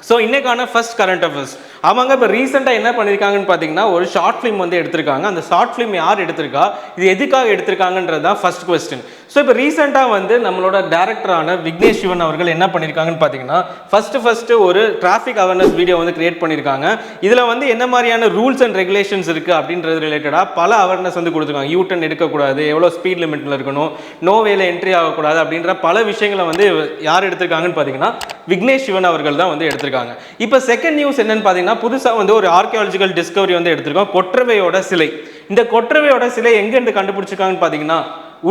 So இன்னைக்கான first current affairs. அவங்க இப்போ ரீசெண்டாக என்ன பண்ணியிருக்காங்கன்னு பார்த்தீங்கன்னா ஒரு ஷார்ட் ஃபிலிம் வந்து எடுத்திருக்காங்க. அந்த ஷார்ட் ஃபிலிம் யார் எடுத்திருக்கா, இது எதுக்காக எடுத்திருக்காங்கன்றது தான் ஃபர்ஸ்ட் கொஸ்டின். ஸோ இப்போ ரீசெண்டாக வந்து நம்மளோட டேரக்டரான விக்னேஷ் சிவன் அவர்கள் என்ன பண்ணியிருக்காங்கன்னு பார்த்தீங்கன்னா ஃபர்ஸ்ட் ஒரு டிராஃபிக் அவேர்னஸ் வீடியோ வந்து கிரியேட் பண்ணியிருக்காங்க. இதில் வந்து என்ன மாதிரியான ரூல்ஸ் அண்ட் ரெகுலேஷன்ஸ் இருக்குது அப்படின்றது ரிலேட்டடாக பல அவேர்னஸ் வந்து கொடுத்துருக்காங்க. யூ டர்ன் எடுக்கக்கூடாது, எவ்வளோ ஸ்பீட் லிமிட்டில் இருக்கணும், நோ வேல என்ட்ரி ஆகக்கூடாது அப்படின்ற பல விஷயங்களை வந்து யார் எடுத்திருக்காங்கன்னு பார்த்தீங்கன்னா விக்னேஷ் சிவன் அவர்கள் தான் வந்து எடுத்திருக்காங்க. இப்போ செகண்ட் நியூஸ் என்னன்னு பார்த்தீங்கன்னா புதுசாக வந்து ஒரு ஆர்கியாலஜிக்கல் டிஸ்கவரி வந்து எடுத்திருக்கோம். கொற்றவையோட சிலை. இந்த கொற்றவையோட சிலை எங்கேருந்து கண்டுபிடிச்சிருக்காங்கன்னு பார்த்தீங்கன்னா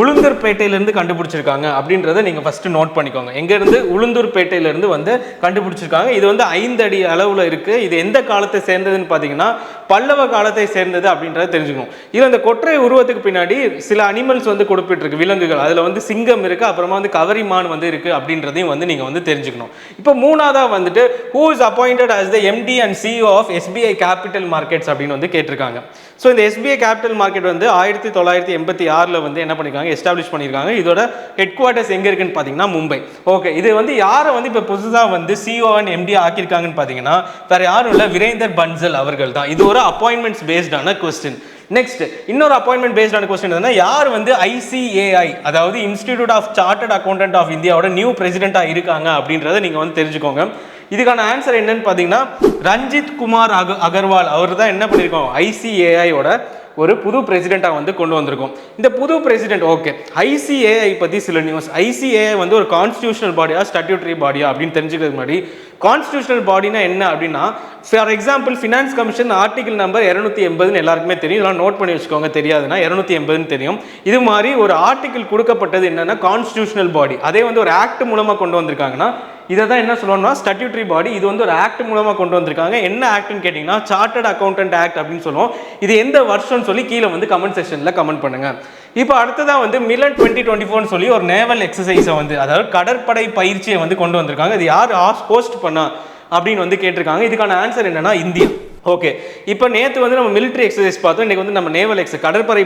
உளுந்தூர்பேட்டையிலேருந்து கண்டுபிடிச்சிருக்காங்க அப்படின்றத நீங்கள் ஃபஸ்ட்டு நோட் பண்ணிக்கோங்க. எங்கேருந்து? உளுந்தூர்பேட்டையிலேருந்து வந்து கண்டுபிடிச்சிருக்காங்க. இது வந்து 5 அடி அளவில் இருக்குது. இது எந்த காலத்தை சேர்ந்ததுன்னு பார்த்தீங்கன்னா பல்லவ காலத்தை சேர்ந்தது அப்படின்றத தெரிஞ்சுக்கணும். இதில் அந்த கொற்றை உருவத்துக்கு பின்னாடி சில அனிமல்ஸ் வந்து கொடுப்பிட்டிருக்கு, விலங்குகள். அதில் வந்து சிங்கம் இருக்குது, அப்புறமா வந்து கவரிமான் வந்து இருக்குது அப்படின்றதையும் வந்து நீங்கள் வந்து தெரிஞ்சுக்கணும். இப்போ மூணாவதாக வந்துட்டு who is appointed as the MD and CEO of SBI Capital Markets அப்படின்னு வந்து கேட்டிருக்காங்க. ஸோ இந்த SBI கேபிட்டல் மார்க்கெட் வந்து 1986 வந்து என்ன பண்ணிருக்காங்க, எஸ்டாப்ளிஷ் பண்ணியிருக்காங்க. இதோட ஹெட் குவார்ட்டர்ஸ் எங்கே இருக்குன்னு பார்த்தீங்கன்னா மும்பை. ஓகே, இது வந்து யாரை வந்து இப்போ புதுசாக வந்து CEO and MD ஆக்கியிருக்காங்கன்னு பார்த்தீங்கன்னா வேற யாரும் இல்லை, வீரேந்தர் பன்சல் அவர்கள் தான். இது ஒரு அப்பாயின்மெண்ட்ஸ் பேஸ்டான கொஸ்டின். நெக்ஸ்ட் இன்னொரு அப்பாயின்மெண்ட் பேஸ்டான கொஸ்டின் என்னன்னா யார் வந்து ICAI அதாவது institute of chartered accountant of இந்தியாவோட நியூ பிரசிடென்ட்டாக இருக்காங்க அப்படின்றத நீங்கள் வந்து தெரிஞ்சுக்கோங்க. இதுக்கான ஆன்சர் என்னன்னு பார்த்தீங்கன்னா ரஞ்சித் குமார் அகர்வால் அவர் தான் என்ன பண்ணியிருக்கோம், ICAI-ஓட ஒரு புது பிரசிடென்ட்டாக வந்து கொண்டு வந்திருக்கோம். இந்த புது பிரசிடென்ட் ஓகே, ICAI பற்றி சில நியூஸ். ICAI வந்து ஒரு கான்ஸ்டியூஷனல் பாடியா ஸ்டாட்யூட்டரி பாடியா அப்படின்னு தெரிஞ்சுக்கிறதுக்கு முன்னாடி கான்ஸ்டியூஷனல் பாடினா என்ன அப்படின்னா for example finance commission article number 280 எல்லாருக்குமே தெரியும். இதெல்லாம் நோட் பண்ணி வச்சுக்கோங்க, தெரியாதுன்னா 280 தெரியும். இது மாதிரி ஒரு ஆர்டிகல் கொடுக்கப்பட்டது என்னன்னா கான்ஸ்டியூஷனல் பாடி. அதே வந்து ஒரு ஆக்ட் மூலமாக கொண்டு வந்திருக்காங்கன்னா இதை தான் என்ன சொல்லணும்னா ஸ்டாட்யூட்டரி பாடி. இது வந்து ஒரு ஆக்ட் மூலமாக கொண்டு வந்திருக்காங்க. என்ன ஆக்ட்னு கேட்டிங்கன்னா சார்ட்டர்ட் அக்கௌண்டன்ட் ஆக்ட் அப்படின்னு சொல்லுவோம். இது எந்த வருஷம்னு சொல்லி கீழே வந்து கமெண்ட் செக்ஷனில் கமெண்ட் பண்ணுங்க. இப்போ அடுத்ததான் வந்து மிலன் 2024 சொல்லி ஒரு நேவல் எக்ஸசைஸை வந்து அதாவது கடற்படை பயிற்சியை வந்து கொண்டு வந்திருக்காங்க. இது யார் ஹோஸ்ட் பண்ணா அப்படின்னு வந்து கேட்டிருக்காங்க. இதுக்கான ஆன்சர் என்னன்னா இந்தியா. ஓகே, இப்போ நேற்று வந்து நம்ம மிலிட்ரி எக்ஸசைஸ் பார்த்தோம், இன்றைக்கி வந்து நம்ம நேவல் கடற்படை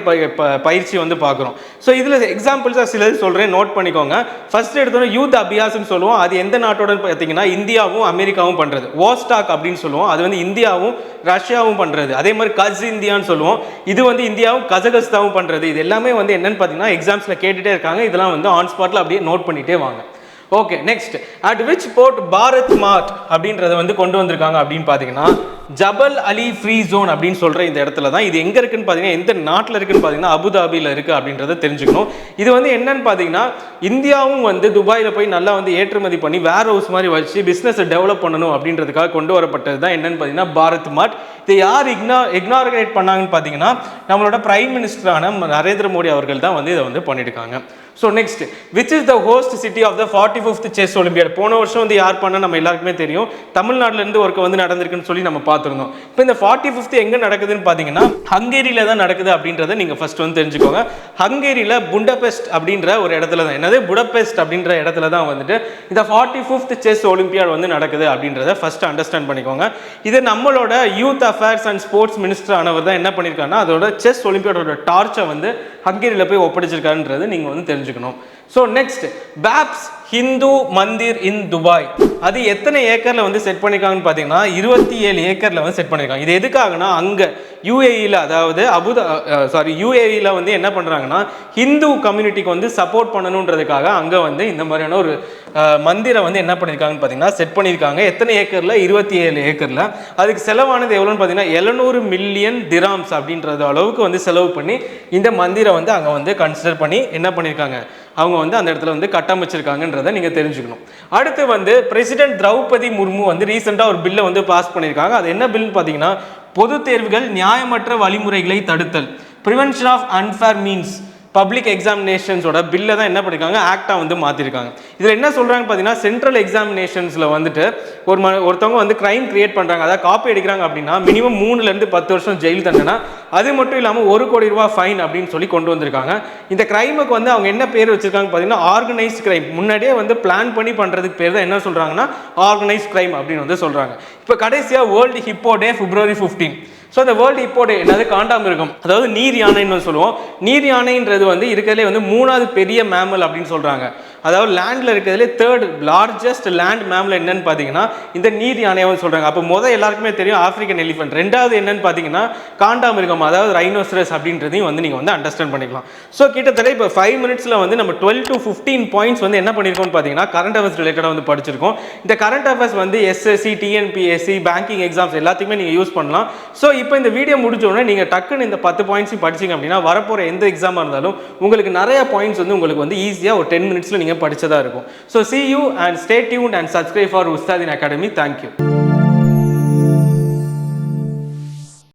பயிற்சி வந்து பார்க்குறோம். ஸோ இதில் எக்ஸாம்பிள்ஸாக சிலது சொல்கிறேன், நோட் பண்ணிக்கோங்க. ஃபர்ஸ்ட் எடுத்தோன்னா யூத் அபியாஸ்ன்னு சொல்லுவோம். அது எந்த நாட்டோட பார்த்தீங்கன்னா இந்தியாவும் அமெரிக்காவும் பண்ணுறது. வாஸ்டாக் அப்படின்னு சொல்லுவோம், அது வந்து இந்தியாவும் ரஷ்யாவும் பண்ணுறது. அதே மாதிரி கஸ் இந்தியான்னு சொல்லுவோம், இது வந்து இந்தியாவும் கஜகஸ்தானும் பண்ணுறது. இது எல்லாமே வந்து என்னன்னு பார்த்தீங்கன்னா எக்ஸாம்ஸில் கேட்டுகிட்டே இருக்காங்க. இதெல்லாம் வந்து ஆன் ஸ்பாட்டில் அப்படியே நோட் பண்ணிகிட்டே வாங்க. Okay, next at which port Bharat Mart அப்படின்றத வந்து கொண்டு வந்திருக்காங்க அப்படின்னு பார்த்தீங்கன்னா ஜபல் அலி ஃப்ரீ ஜோன் அப்படின்னு சொல்கிற இந்த இடத்துல தான். இது எங்கே இருக்குன்னு பார்த்தீங்கன்னா எந்த நாட்டில் இருக்குன்னு பார்த்தீங்கன்னா அபுதாபியில் இருக்குது அப்படின்றத தெரிஞ்சுக்கணும். இது வந்து என்னன்னு பார்த்தீங்கன்னா இந்தியாவும் வந்து துபாயில் போய் நல்லா வந்து ஏற்றுமதி பண்ணி வேர் ஹவுஸ் மாதிரி வச்சு பிஸ்னஸை டெவலப் பண்ணணும் அப்படின்றதுக்காக கொண்டு வரப்பட்டது தான் என்னன்னு பார்த்தீங்கன்னா பாரத் மார்ட். இதை யார் இக்னாரேட் பண்ணாங்கன்னு பார்த்தீங்கன்னா நம்மளோட பிரைம் மினிஸ்டரான நரேந்திர மோடி அவர்கள் தான் வந்து இதை வந்து பண்ணியிருக்காங்க. So next which is the host city of the 45th chess Olympiad. போன வருஷம் வந்து யார் பண்ண நம்ம எல்லாருக்குமே தெரியும், தமிழ்நாட்டிலேருந்து ஒர்க்கு வந்து நடந்திருக்குன்னு சொல்லி நம்ம பார்த்துருந்தோம். இப்போ இந்த 45th எங்கே நடக்குதுன்னு பார்த்தீங்கன்னா ஹங்கேரியில் தான் நடக்குது அப்படின்றத நீங்கள் ஃபர்ஸ்ட் வந்து தெரிஞ்சுக்கோங்க. ஹங்கேரியில் புடபெஸ்ட் அப்படின்ற ஒரு இடத்துல தான், என்னது புடபெஸ்ட் அப்படின்ற இடத்துல தான் வந்துட்டு இந்த 45th செஸ் ஒலிம்பியாட் வந்து நடக்குது அப்படின்றத ஃபர்ஸ்ட் அண்டர்ஸ்டாண்ட் பண்ணிக்கோங்க. இது நம்மளோட youth affairs and sports minister ஆனவர் தான் என்ன பண்ணியிருக்காருன்னா அதோட செஸ் ஒலிம்பியாடோட டார்ச்சை வந்து ஹங்கேரியில் போய் ஒப்படைச்சிருக்காருன்றது நீங்கள் வந்து தெரிஞ்சுக்கணும். So next babes Hindu Mandir இன் துபாய், அது எத்தனை ஏக்கரில் வந்து செட் பண்ணியிருக்காங்கன்னு பார்த்தீங்கன்னா 27 ஏக்கரில் வந்து செட் பண்ணியிருக்காங்க. இது எதுக்காகனா அங்கே UAE-ல அதாவது UAE-ல வந்து என்ன பண்ணுறாங்கன்னா ஹிந்து கம்யூனிட்டிக்கு வந்து சப்போர்ட் பண்ணணுன்றதுக்காக அங்கே வந்து இந்த மாதிரியான ஒரு மந்திரை வந்து என்ன பண்ணியிருக்காங்கன்னு பார்த்தீங்கன்னா செட் பண்ணியிருக்காங்க. எத்தனை ஏக்கரில்? 27 ஏக்கரில். அதுக்கு செலவானது எவ்வளோன்னு பார்த்தீங்கன்னா 700 மில்லியன் திராம்ஸ் அப்படின்றது அளவுக்கு வந்து செலவு பண்ணி இந்த மந்திரை வந்து அங்கே வந்து கன்சிடர் பண்ணி என்ன பண்ணியிருக்காங்க அவங்க வந்து அந்த இடத்துல வந்து கட்டமைச்சிருக்காங்கன்றதை நீங்கள் தெரிஞ்சுக்கணும். அடுத்து வந்து பிரசிடென்ட் திரௌபதி முர்மு வந்து ரீசெண்டாக ஒரு பில்லை வந்து பாஸ் பண்ணியிருக்காங்க. அது என்ன பில்னு பார்த்தீங்கன்னா பொது தேர்வுகள் நியாயமற்ற வழிமுறைகளை தடுத்தல், prevention of unfair means public எக்ஸாமினேஷன்ஸோட பில்லை தான் என்ன பண்ணியிருக்காங்க ஆக்டாக வந்து மாற்றிருக்காங்க. இதில் என்ன சொல்கிறாங்கன்னு பார்த்தீங்கன்னா சென்ட்ரல் எக்ஸாமினேஷன்ஸில் வந்துட்டு ஒருத்தவங்க வந்து கிரைம் கிரியேட் பண்ணுறாங்க, அதாவது காப்பி அடிக்கிறாங்க அப்படின்னா மினிமம் 3 to 10 வருஷம் ஜெயில் தண்டனை, அது மட்டும் இல்லாமல் 1 கோடி ரூபா ஃபைன் அப்படின்னு சொல்லி கொண்டு வந்திருக்காங்க. இந்த கிரைமுக்கு வந்து அவங்க என்ன பேர் வச்சிருக்காங்க பார்த்தீங்கன்னா ஆர்கனைஸ்ட் கிரைம். முன்னாடியே வந்து பிளான் பண்ணி பண்ணுறதுக்கு பேர் தான் என்ன சொல்கிறாங்கன்னா ஆர்கனைஸ்ட் கிரைம் அப்படின்னு வந்து சொல்கிறாங்க. இப்போ கடைசியாக வேர்ல்டு ஹிப்போ டே February 15. ஸோ அந்த வேர்ல்டு ஹிப்போ டே என்னது காண்டாமிருகம், அதாவது நீர் யானைன்னு சொல்லுவோம். நீர் யானைன்றது வந்து இருக்கிறதுலே வந்து 3வது பெரிய மேமல் அப்படின்னு சொல்கிறாங்க. அதாவது லேண்டில் இருக்கிறதுலே தேர்ட் லார்ஜஸ்ட் லேண்ட் மேம்ல என்னன்னு பார்த்தீங்கன்னா இந்த நீர் யானைன்னு சொல்கிறாங்க. அப்போ எல்லாருக்குமே தெரியும் ஆப்பிரிக்கன் எலிஃபென்ட். ரெண்டாவது என்னன்னு பார்த்தீங்கன்னா காண்டாமிருகம், அதாவது ரைனோசரஸ் அப்படின்றதையும் வந்து நீங்கள் வந்து அண்டர்ஸ்டாண்ட் பண்ணிக்கலாம். ஸோ கிட்டத்தட்ட இப்போ 5 மினிட்ஸில் வந்து நம்ம 12 to 15 பாயிண்ட்ஸ் வந்து என்ன பண்ணியிருக்கோம்னு பார்த்தீங்கன்னா கரண்ட் அஃபேர்ஸ் ரிலேட்டடாக வந்து படிச்சிருக்கோம். இந்த கரண்ட் அஃபேர்ஸ் வந்து எஸ்எஸ்சி, டிஎன்பிஎஸ்சி, பேங்கிங் எக்ஸாம்ஸ் எல்லாத்துக்குமே நீங்கள் யூஸ் பண்ணலாம். ஸோ இப்போ இந்த வீடியோ முடிஞ்சோடனே நீங்கள் டக்குன்னு இந்த 10 பாயிண்ட்ஸையும் படிச்சிங்க அப்படின்னா வரப்போகிற எந்த எக்ஸாமாக இருந்தாலும் உங்களுக்கு நிறைய பாயிண்ட்ஸ் வந்து உங்களுக்கு வந்து ஈஸியாக ஒரு 10 மினிட்ஸில் நீங்கள் படிச்சதாக இருக்கும். So see you and stay tuned and subscribe for Ustadin Academy. Thank you.